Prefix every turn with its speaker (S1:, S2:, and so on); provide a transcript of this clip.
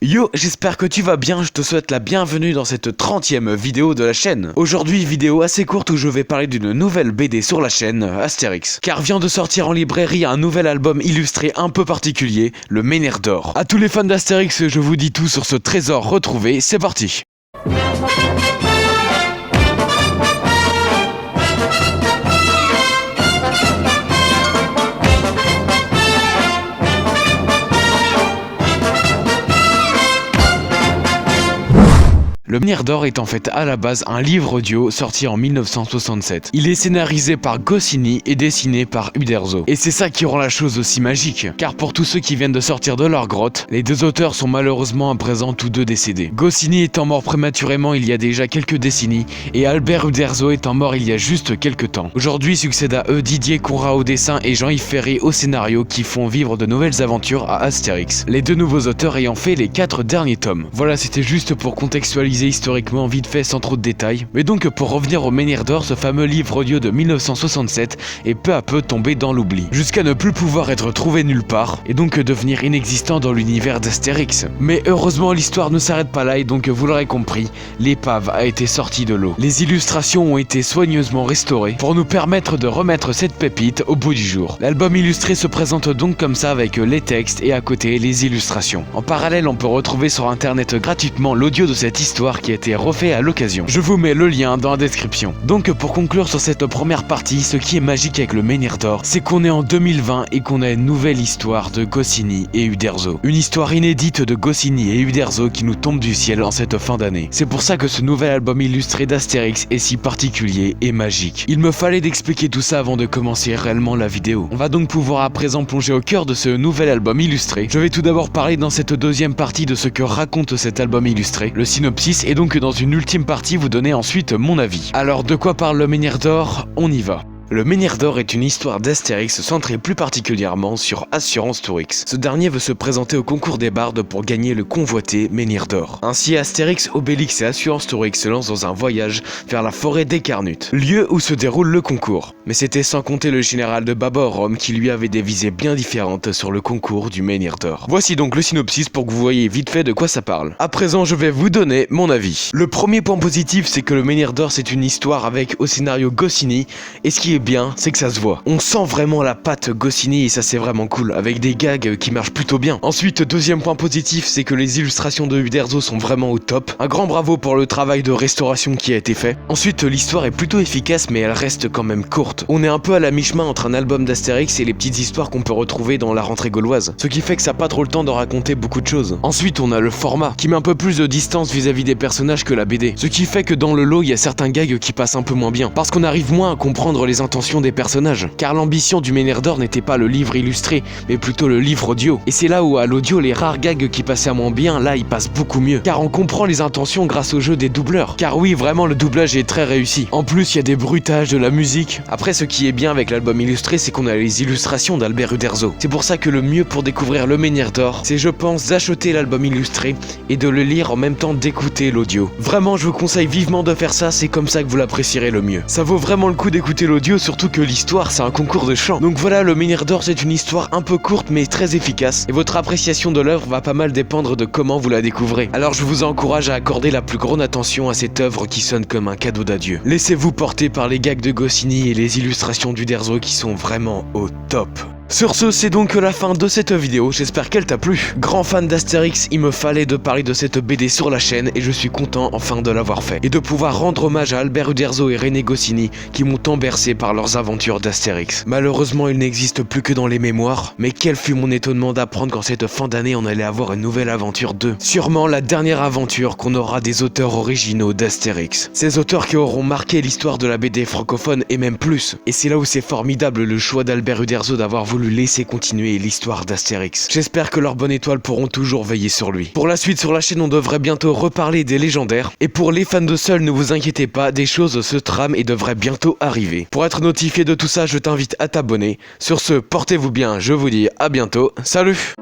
S1: Yo, j'espère que tu vas bien, je te souhaite la bienvenue dans cette 30e vidéo de la chaîne. Aujourd'hui, vidéo assez courte où je vais parler d'une nouvelle BD sur la chaîne, Astérix. Car vient de sortir en librairie un nouvel album illustré un peu particulier, le Menhir d'Or. A tous les fans d'Astérix, je vous dis tout sur ce trésor retrouvé, c'est parti. Le Menhir d'Or est en fait à la base un livre audio sorti en 1967. Il est scénarisé par Goscinny et dessiné par Uderzo. Et c'est ça qui rend la chose aussi magique, car pour tous ceux qui viennent de sortir de leur grotte, les deux auteurs sont malheureusement à présent tous deux décédés. Goscinny étant mort prématurément il y a déjà quelques décennies, et Albert Uderzo étant mort il y a juste quelques temps. Aujourd'hui succèdent à eux Didier Conrad au dessin et Jean-Yves Ferry au scénario qui font vivre de nouvelles aventures à Astérix. Les deux nouveaux auteurs ayant fait les 4 derniers tomes. Voilà, c'était juste pour contextualiser historiquement vite fait sans trop de détails. Mais donc pour revenir au Menhir d'Or, ce fameux livre audio de 1967 est peu à peu tombé dans l'oubli, jusqu'à ne plus pouvoir être trouvé nulle part, et donc devenir inexistant dans l'univers d'Astérix. Mais heureusement l'histoire ne s'arrête pas là et donc vous l'aurez compris, l'épave a été sortie de l'eau. Les illustrations ont été soigneusement restaurées pour nous permettre de remettre cette pépite au bout du jour. L'album illustré se présente donc comme ça avec les textes et à côté les illustrations. En parallèle on peut retrouver sur internet gratuitement l'audio de cette histoire qui a été refait à l'occasion. Je vous mets le lien dans la description. Donc pour conclure sur cette première partie, ce qui est magique avec le Menhir d'Or, c'est qu'on est en 2020 et qu'on a une nouvelle histoire de Goscinny et Uderzo. Une histoire inédite de Goscinny et Uderzo qui nous tombe du ciel en cette fin d'année. C'est pour ça que ce nouvel album illustré d'Astérix est si particulier et magique. Il me fallait d'expliquer tout ça avant de commencer réellement la vidéo. On va donc pouvoir à présent plonger au cœur de ce nouvel album illustré. Je vais tout d'abord parler dans cette deuxième partie de ce que raconte cet album illustré, le synopsis, et donc dans une ultime partie vous donner ensuite mon avis. Alors de quoi parle le Menhir d'Or? On y va. Le Menhir d'Or est une histoire d'Astérix centrée plus particulièrement sur Assurance Tourix. Ce dernier veut se présenter au concours des bardes pour gagner le convoité Menhir d'Or. Ainsi Astérix, Obélix et Assurance Tourix se lancent dans un voyage vers la forêt d'Ecarnut, lieu où se déroule le concours. Mais c'était sans compter le général de Babahorum qui lui avait des visées bien différentes sur le concours du Menhir d'Or. Voici donc le synopsis pour que vous voyez vite fait de quoi ça parle. À présent je vais vous donner mon avis. Le premier point positif c'est que le Menhir d'Or c'est une histoire avec au scénario Goscinny, et ce qui est bien, c'est que ça se voit. On sent vraiment la patte Goscinny et ça c'est vraiment cool, avec des gags qui marchent plutôt bien. Ensuite, deuxième point positif, c'est que les illustrations de Uderzo sont vraiment au top. Un grand bravo pour le travail de restauration qui a été fait. Ensuite, l'histoire est plutôt efficace mais elle reste quand même courte. On est un peu à la mi-chemin entre un album d'Astérix et les petites histoires qu'on peut retrouver dans la rentrée gauloise. Ce qui fait que ça n'a pas trop le temps de raconter beaucoup de choses. Ensuite, on a le format, qui met un peu plus de distance vis-à-vis des personnages que la BD. Ce qui fait que dans le lot, il y a certains gags qui passent un peu moins bien. Parce qu'on arrive moins à comprendre les intentions des personnages, car l'ambition du Menhir d'Or n'était pas le livre illustré, mais plutôt le livre audio. Et c'est là où à l'audio, les rares gags qui passaient moins bien, là ils passent beaucoup mieux, car on comprend les intentions grâce au jeu des doubleurs. Car oui, vraiment le doublage est très réussi. En plus, il y a des bruitages, de la musique. Après, ce qui est bien avec l'album illustré, c'est qu'on a les illustrations d'Albert Uderzo. C'est pour ça que le mieux pour découvrir le Menhir d'Or, c'est je pense d'acheter l'album illustré et de le lire en même temps d'écouter l'audio. Vraiment, je vous conseille vivement de faire ça, c'est comme ça que vous l'apprécierez le mieux. Ça vaut vraiment le coup d'écouter l'audio, surtout que l'histoire c'est un concours de chant. Donc voilà, le Menhir d'Or c'est une histoire un peu courte mais très efficace, et votre appréciation de l'œuvre va pas mal dépendre de comment vous la découvrez. Alors je vous encourage à accorder la plus grande attention à cette œuvre qui sonne comme un cadeau d'adieu. Laissez-vous porter par les gags de Goscinny et les illustrations d'Uderzo qui sont vraiment au top. Sur ce, c'est donc la fin de cette vidéo, j'espère qu'elle t'a plu. Grand fan d'Astérix, il me fallait de parler de cette BD sur la chaîne et je suis content enfin de l'avoir fait. Et de pouvoir rendre hommage à Albert Uderzo et René Goscinny qui m'ont tant bercé par leurs aventures d'Astérix. Malheureusement, ils n'existent plus que dans les mémoires, mais quel fut mon étonnement d'apprendre qu'en cette fin d'année on allait avoir une nouvelle aventure 2. Sûrement la dernière aventure qu'on aura des auteurs originaux d'Astérix. Ces auteurs qui auront marqué l'histoire de la BD francophone et même plus. Et c'est là où c'est formidable le choix d'Albert Uderzo d'avoir voulu laisser continuer l'histoire d'Astérix. J'espère que leurs bonnes étoiles pourront toujours veiller sur lui. Pour la suite sur la chaîne, on devrait bientôt reparler des légendaires. Et pour les fans de Seul, ne vous inquiétez pas, des choses se trament et devraient bientôt arriver. Pour être notifié de tout ça, je t'invite à t'abonner. Sur ce, portez-vous bien, je vous dis à bientôt. Salut!